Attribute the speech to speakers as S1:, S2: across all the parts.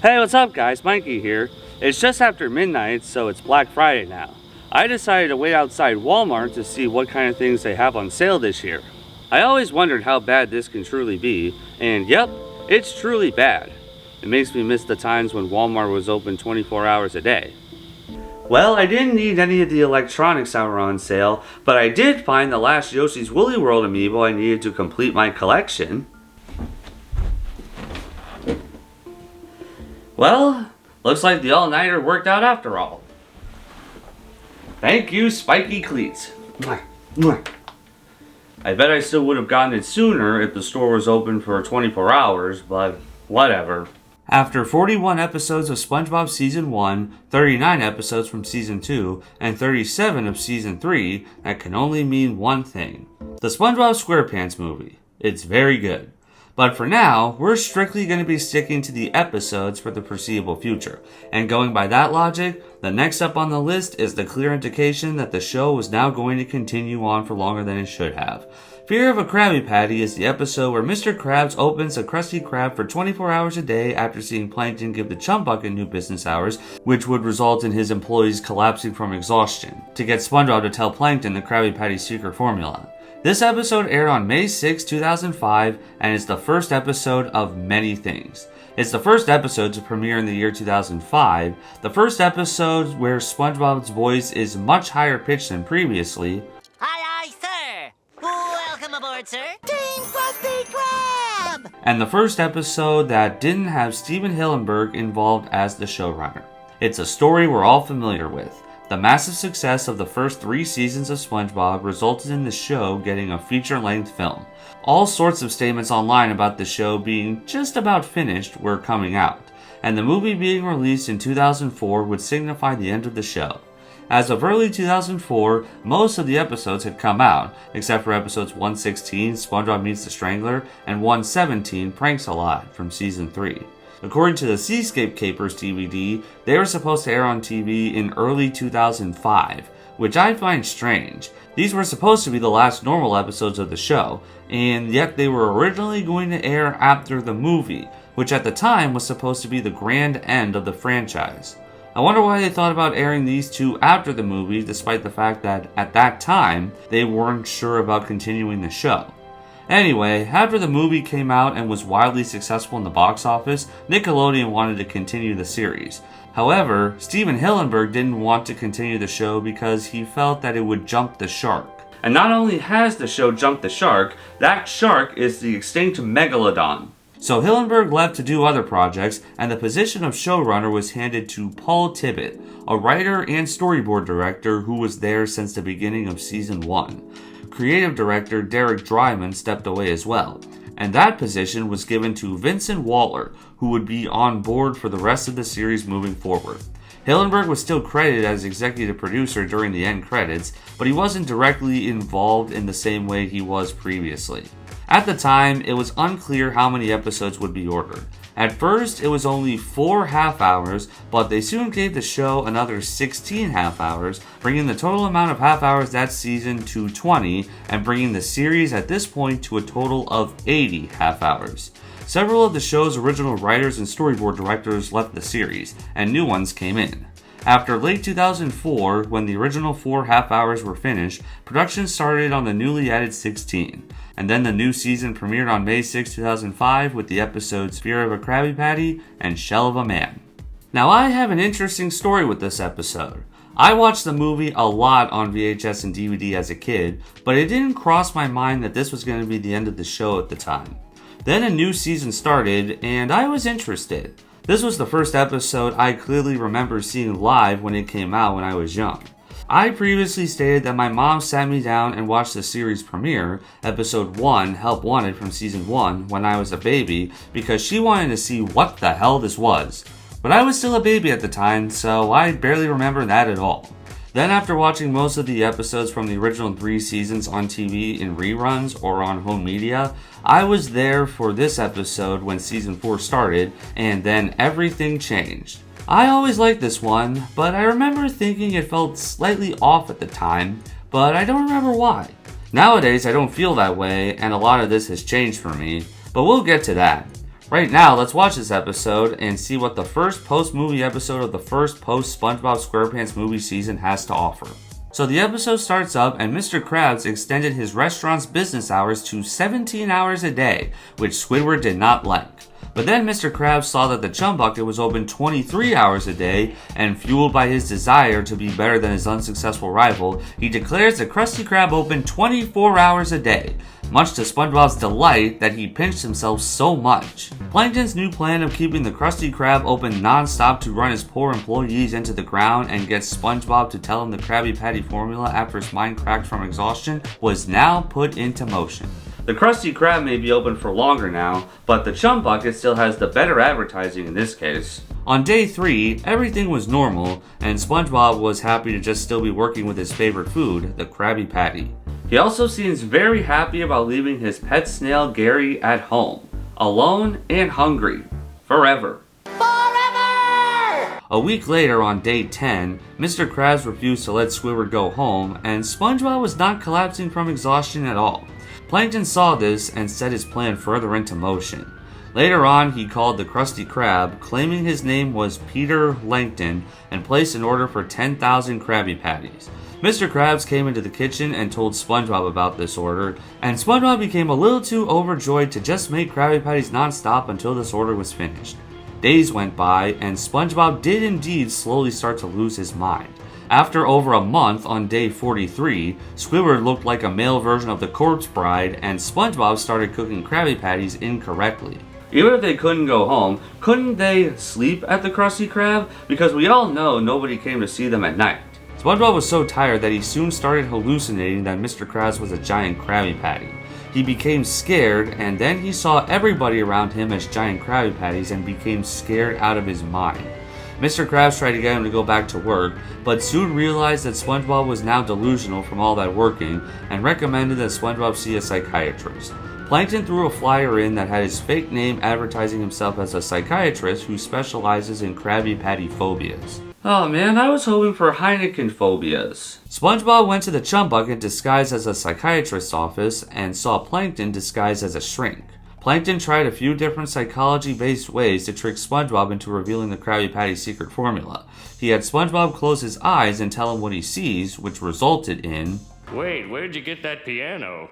S1: Hey, what's up guys? Mikey here. It's just after midnight, so it's Black Friday now. I decided to wait outside Walmart to see what kind of things they have on sale this year. I always wondered how bad this can truly be, and yep, it's truly bad. It makes me miss the times when Walmart was open 24 hours a day. Well, I didn't need any of the electronics that were on sale, but I did find the last Yoshi's Woolly World amiibo I needed to complete my collection. Well, looks like the all-nighter worked out after all. Thank you, Spiky Cleats. I bet I still would have gotten it sooner if the store was open for 24 hours, but whatever. After 41 episodes of SpongeBob Season 1, 39 episodes from Season 2, and 37 of Season 3, that can only mean one thing. The SpongeBob SquarePants movie. It's very good. But for now, we're strictly going to be sticking to the episodes for the foreseeable future. And going by that logic, the next up on the list is the clear indication that the show was now going to continue on for longer than it should have. Fear of a Krabby Patty is the episode where Mr. Krabs opens a Krusty Krab for 24 hours a day after seeing Plankton give the Chum Bucket new business hours, which would result in his employees collapsing from exhaustion, to get SpongeBob to tell Plankton the Krabby Patty's secret formula. This episode aired on May 6, 2005, and is the first episode of many things. It's the first episode to premiere in the year 2005, the first episode where SpongeBob's voice is much higher pitched than previously.
S2: Aye, sir! Welcome aboard, sir! Team Krusty Krab!
S1: And the first episode that didn't have Steven Hillenburg involved as the showrunner. It's a story we're all familiar with. The massive success of the first 3 seasons of SpongeBob resulted in the show getting a feature-length film. All sorts of statements online about the show being just about finished were coming out, and the movie being released in 2004 would signify the end of the show. As of early 2004, most of the episodes had come out, except for episodes 116, SpongeBob Meets the Strangler, and 117, Pranks a Lot, from Season 3. According to the Seascape Capers DVD, they were supposed to air on TV in early 2005, which I find strange. These were supposed to be the last normal episodes of the show, and yet they were originally going to air after the movie, which at the time was supposed to be the grand end of the franchise. I wonder why they thought about airing these two after the movie, despite the fact that at that time, they weren't sure about continuing the show. Anyway, after the movie came out and was wildly successful in the box office, Nickelodeon wanted to continue the series. However, Steven Hillenburg didn't want to continue the show because he felt that it would jump the shark. And not only has the show jumped the shark, that shark is the extinct Megalodon. So Hillenburg left to do other projects, and the position of showrunner was handed to Paul Tibbitt, a writer and storyboard director who was there since the beginning of Season 1. Creative director Derek Dryman stepped away as well, and that position was given to Vincent Waller, who would be on board for the rest of the series moving forward. Hillenburg was still credited as executive producer during the end credits, but he wasn't directly involved in the same way he was previously. At the time, it was unclear how many episodes would be ordered. At first, it was only 4 half-hours, but they soon gave the show another 16 half-hours, bringing the total amount of half-hours that season to 20, and bringing the series at this point to a total of 80 half-hours. Several of the show's original writers and storyboard directors left the series, and new ones came in. After late 2004, when the original 4 half-hours were finished, production started on the newly added 16. And then the new season premiered on May 6, 2005 with the episodes Fear of a Krabby Patty and Shell of a Man. Now I have an interesting story with this episode. I watched the movie a lot on VHS and DVD as a kid, but it didn't cross my mind that this was going to be the end of the show at the time. Then a new season started, and I was interested. This was the first episode I clearly remember seeing live when it came out when I was young. I previously stated that my mom sat me down and watched the series premiere, episode 1, Help Wanted from season 1, when I was a baby, because she wanted to see what the hell this was. But I was still a baby at the time, so I barely remember that at all. Then after watching most of the episodes from the original 3 seasons on TV in reruns or on home media, I was there for this episode when season 4 started, and then everything changed. I always liked this one, but I remember thinking it felt slightly off at the time, but I don't remember why. Nowadays I don't feel that way, and a lot of this has changed for me, but we'll get to that. Right now, let's watch this episode and see what the first post-movie episode of the first post-SpongeBob SquarePants movie season has to offer. So the episode starts up and Mr. Krabs extended his restaurant's business hours to 17 hours a day, which Squidward did not like. But then Mr. Krabs saw that the Chum Bucket was open 23 hours a day, and fueled by his desire to be better than his unsuccessful rival, he declares the Krusty Krab open 24 hours a day, much to SpongeBob's delight that he pinched himself so much. Plankton's new plan of keeping the Krusty Krab open non-stop to run his poor employees into the ground and get SpongeBob to tell him the Krabby Patty formula after his mind cracked from exhaustion was now put into motion. The Krusty Krab may be open for longer now, but the Chum Bucket still has the better advertising in this case. On day 3, everything was normal, and SpongeBob was happy to just still be working with his favorite food, the Krabby Patty. He also seems very happy about leaving his pet snail Gary at home, alone and hungry, forever. A week later, on day 10, Mr. Krabs refused to let Squidward go home, and SpongeBob was not collapsing from exhaustion at all. Plankton saw this and set his plan further into motion. Later on, he called the Krusty Krab, claiming his name was Peter Langton, and placed an order for 10,000 Krabby Patties. Mr. Krabs came into the kitchen and told SpongeBob about this order, and SpongeBob became a little too overjoyed to just make Krabby Patties non-stop until this order was finished. Days went by, and SpongeBob did indeed slowly start to lose his mind. After over a month, on day 43, Squidward looked like a male version of the Corpse Bride, and SpongeBob started cooking Krabby Patties incorrectly. Even if they couldn't go home, couldn't they sleep at the Krusty Krab? Because we all know nobody came to see them at night. SpongeBob was so tired that he soon started hallucinating that Mr. Krabs was a giant Krabby Patty. He became scared, and then he saw everybody around him as giant Krabby Patties and became scared out of his mind. Mr. Krabs tried to get him to go back to work, but soon realized that SpongeBob was now delusional from all that working and recommended that SpongeBob see a psychiatrist. Plankton threw a flyer in that had his fake name advertising himself as a psychiatrist who specializes in Krabby Patty phobias. Oh man, I was hoping for Heineken phobias. SpongeBob went to the Chum Bucket disguised as a psychiatrist's office and saw Plankton disguised as a shrink. Plankton tried a few different psychology-based ways to trick SpongeBob into revealing the Krabby Patty secret formula. He had SpongeBob close his eyes and tell him what he sees, which resulted in...
S3: Wait, where'd you get that piano?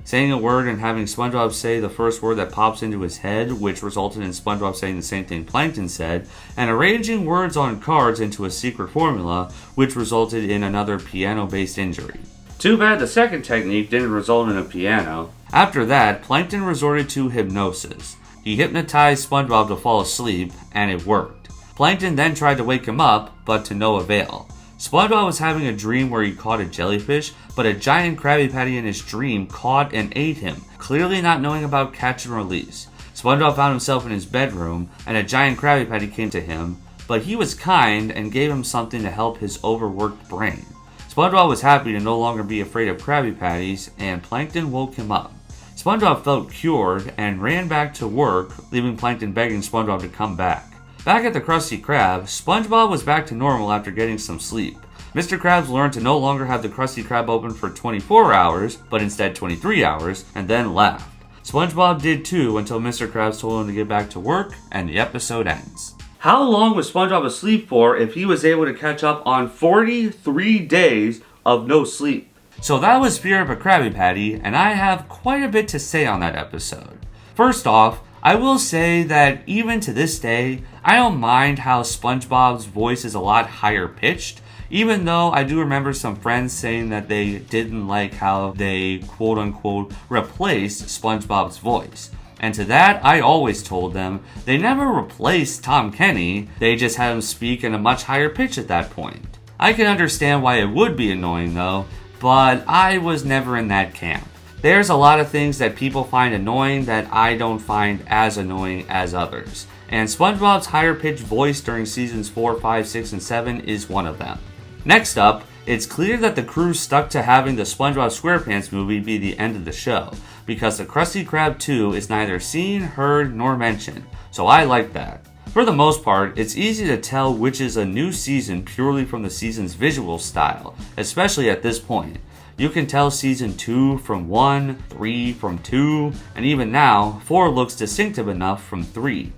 S1: Saying a word and having SpongeBob say the first word that pops into his head, which resulted in SpongeBob saying the same thing Plankton said, and arranging words on cards into a secret formula, which resulted in another piano-based injury. Too bad the second technique didn't result in a piano. After that, Plankton resorted to hypnosis. He hypnotized SpongeBob to fall asleep, and it worked. Plankton then tried to wake him up, but to no avail. SpongeBob was having a dream where he caught a jellyfish, but a giant Krabby Patty in his dream caught and ate him, clearly not knowing about catch and release. SpongeBob found himself in his bedroom, and a giant Krabby Patty came to him, but he was kind and gave him something to help his overworked brain. SpongeBob was happy to no longer be afraid of Krabby Patties, and Plankton woke him up. SpongeBob felt cured and ran back to work, leaving Plankton begging SpongeBob to come back. Back at the Krusty Krab, SpongeBob was back to normal after getting some sleep. Mr. Krabs learned to no longer have the Krusty Krab open for 24 hours, but instead 23 hours, and then left. SpongeBob did too until Mr. Krabs told him to get back to work, and the episode ends. How long was SpongeBob asleep for if he was able to catch up on 43 days of no sleep? So that was Fear of a Krabby Patty, and I have quite a bit to say on that episode. First off, I will say that even to this day, I don't mind how SpongeBob's voice is a lot higher pitched, even though I do remember some friends saying that they didn't like how they quote-unquote replaced SpongeBob's voice. And to that, I always told them, they never replaced Tom Kenny, they just had him speak in a much higher pitch at that point. I can understand why it would be annoying though, but I was never in that camp. There's a lot of things that people find annoying that I don't find as annoying as others. And SpongeBob's higher pitched voice during seasons 4, 5, 6, and 7 is one of them. Next up, it's clear that the crew stuck to having the SpongeBob SquarePants movie be the end of the show, because the Krusty Krab 2 is neither seen, heard, nor mentioned, so I like that. For the most part, it's easy to tell which is a new season purely from the season's visual style, especially at this point. You can tell season 2 from 1, 3 from 2, and even now, 4 looks distinctive enough from 3.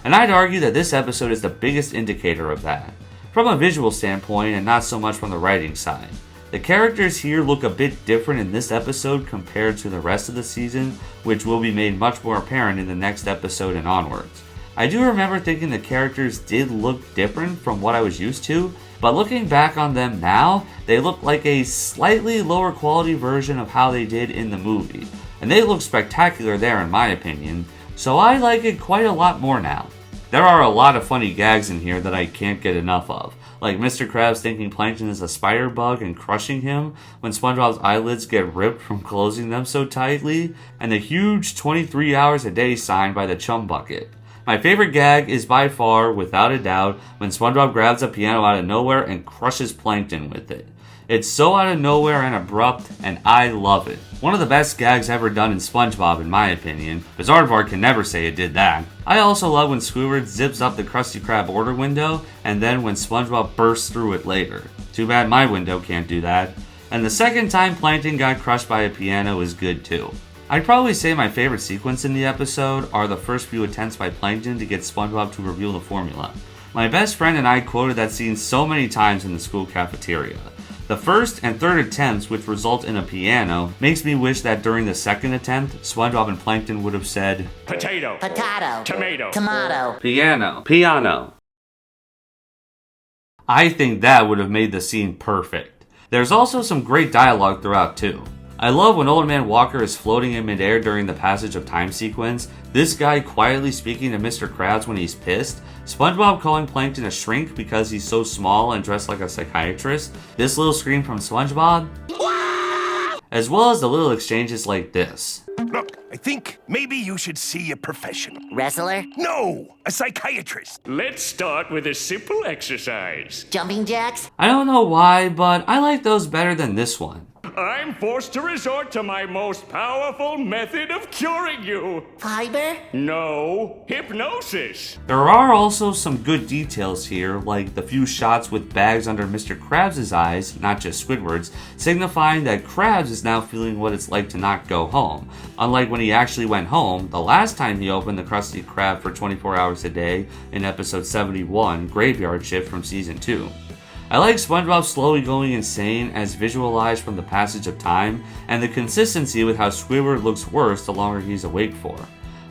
S1: And I'd argue that this episode is the biggest indicator of that, from a visual standpoint and not so much from the writing side. The characters here look a bit different in this episode compared to the rest of the season, which will be made much more apparent in the next episode and onwards. I do remember thinking the characters did look different from what I was used to, but looking back on them now, they look like a slightly lower quality version of how they did in the movie. And they look spectacular there in my opinion, so I like it quite a lot more now. There are a lot of funny gags in here that I can't get enough of, like Mr. Krabs thinking Plankton is a spider bug and crushing him when SpongeBob's eyelids get ripped from closing them so tightly, and the huge 23 hours a day sign by the chum bucket. My favorite gag is by far, without a doubt, when SpongeBob grabs a piano out of nowhere and crushes Plankton with it. It's so out of nowhere and abrupt, and I love it. One of the best gags ever done in SpongeBob in my opinion, but Aardvark can never say it did that. I also love when Squidward zips up the Krusty Krab order window, and then when SpongeBob bursts through it later. Too bad my window can't do that. And the second time Plankton got crushed by a piano is good too. I'd probably say my favorite sequence in the episode are the first few attempts by Plankton to get SpongeBob to reveal the formula. My best friend and I quoted that scene so many times in the school cafeteria. The first and third attempts, which result in a piano, makes me wish that during the second attempt, SpongeBob and Plankton would have said,
S3: Potato.
S2: Potato.
S3: Tomato.
S2: Tomato.
S1: Piano. I think that would have made the scene perfect. There's also some great dialogue throughout too. I love when Old Man Walker is floating in midair during the passage of time sequence, this guy quietly speaking to Mr. Krabs when he's pissed, SpongeBob calling Plankton a shrink because he's so small and dressed like a psychiatrist, this little scream from SpongeBob, as well as the little exchanges like this.
S4: Look, I think maybe you should see a professional.
S2: Wrestler.
S4: No, a psychiatrist.
S3: Let's start with a simple exercise.
S2: Jumping jacks.
S1: I don't know why, but I like those better than this one.
S3: I'm forced to resort to my most powerful method of curing you.
S2: Fiber.
S3: No, hypnosis.
S1: There are also some good details here, like the few shots with bags under Mr. Krabs' eyes, not just Squidward's, signifying that Krabs is now feeling what it's like to not go home. Unlike when he actually went home, the last time he opened the Krusty Krab for 24 hours a day in episode 71, Graveyard Shift from season 2. I like SpongeBob slowly going insane as visualized from the passage of time, and the consistency with how Squidward looks worse the longer he's awake for.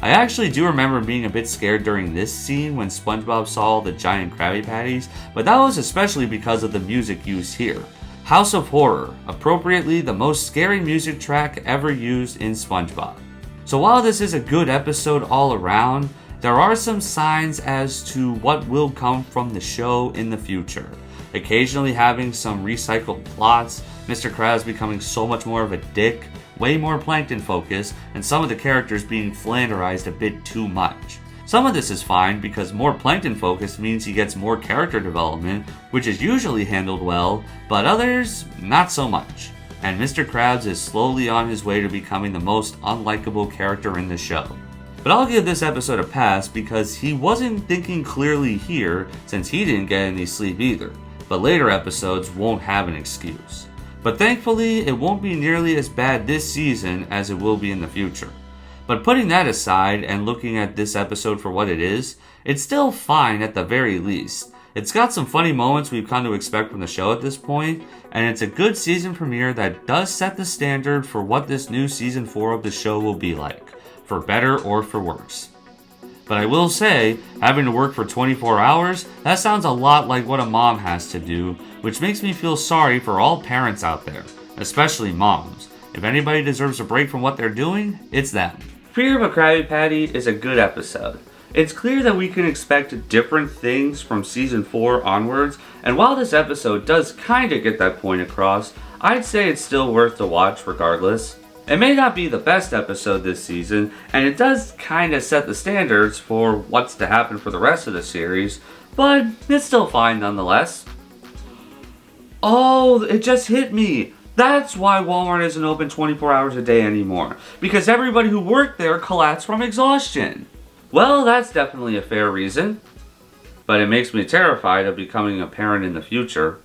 S1: I actually do remember being a bit scared during this scene when SpongeBob saw the giant Krabby Patties, but that was especially because of the music used here. House of Horror, appropriately the most scary music track ever used in SpongeBob. So while this is a good episode all around, there are some signs as to what will come from the show in the future. Occasionally having some recycled plots, Mr. Krabs becoming so much more of a dick, way more Plankton focus, and some of the characters being flanderized a bit too much. Some of this is fine because more Plankton focus means he gets more character development, which is usually handled well, but others, not so much. And Mr. Krabs is slowly on his way to becoming the most unlikable character in the show. But I'll give this episode a pass because he wasn't thinking clearly here since he didn't get any sleep either. But later episodes won't have an excuse. But thankfully, it won't be nearly as bad this season as it will be in the future. But putting that aside and looking at this episode for what it is, it's still fine at the very least. It's got some funny moments we've come to expect from the show at this point, and it's a good season premiere that does set the standard for what this new season 4 of the show will be like, for better or for worse. But I will say, having to work for 24 hours, that sounds a lot like what a mom has to do, which makes me feel sorry for all parents out there, especially moms. If anybody deserves a break from what they're doing, it's them. Preve of Krabby Patty is a good episode. It's clear that we can expect different things from season 4 onwards, and while this episode does kinda get that point across, I'd say it's still worth the watch regardless. It may not be the best episode this season, and it does kinda set the standards for what's to happen for the rest of the series, but it's still fine nonetheless. Oh, it just hit me! That's why Walmart isn't open 24 hours a day anymore, because everybody who worked there collapsed from exhaustion. Well, that's definitely a fair reason, but it makes me terrified of becoming a parent in the future.